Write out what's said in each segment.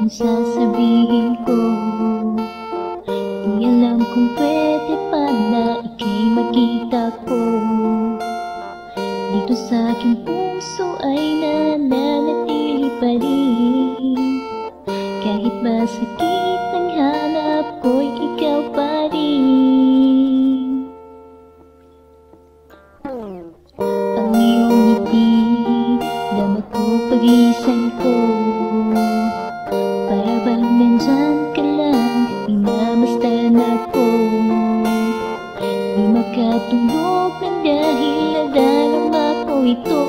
Ang sasabihin ko, di alam kung pwede pa na ika'y makita ko. Dito sa aking puso ay nananatili pa rin. Kahit masakit ang hanap ko'y ikaw pa rin. Ang iyong ngiti, dama ko paglisan ko. Para bang nandyan ka lang, minamasdan ako. Di makatulog ng dahil nadarama ko ito.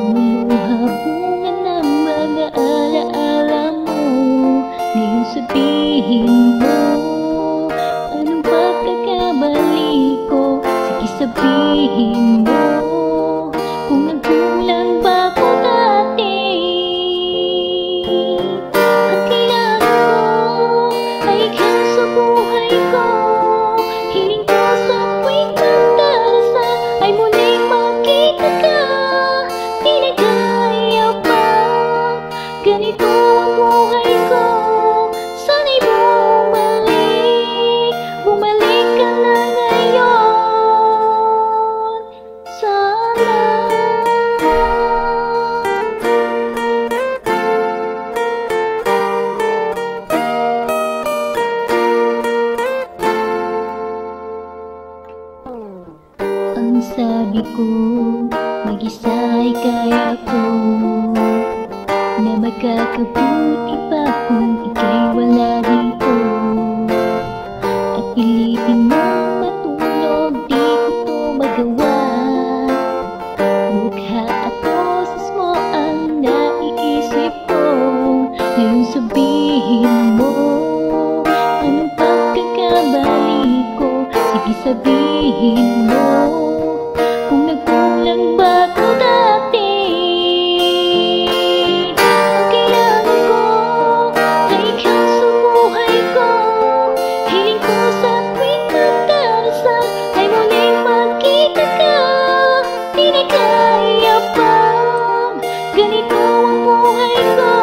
Umuluha bunga ng mga alaala mo. Ngayon sabihin mo, anong pagkakamali ko? Sige sabihin mo, kung nagkulang ba ako dati. Ang kailangan ko ay ikaw sa buhay ko. Hiling ko sa tuwing magdarasal ay muling makita ka. Di na kaya pa, ganito ang buhay ko. Sana'y bumalik, bumalik ka na ngayon. Sana. Ang sabi ko, mag-isa ay kaya ko, na magkakabuti pa kung ika'y wala dito. At pilitin mong matulog, di ko to magawa. Mukha at boses mo ang naiisip ko. Ngayon sabihin mo, anong pagkakamali ko? Sige sabihin mo, kung nagkulang ba ako dati. Ang kailangan ko ay ikaw sa buhay ko. Hiling ko sa tuwing magdarasal ay muling makita ka. Di na kaya pa, ganito ang buhay ko.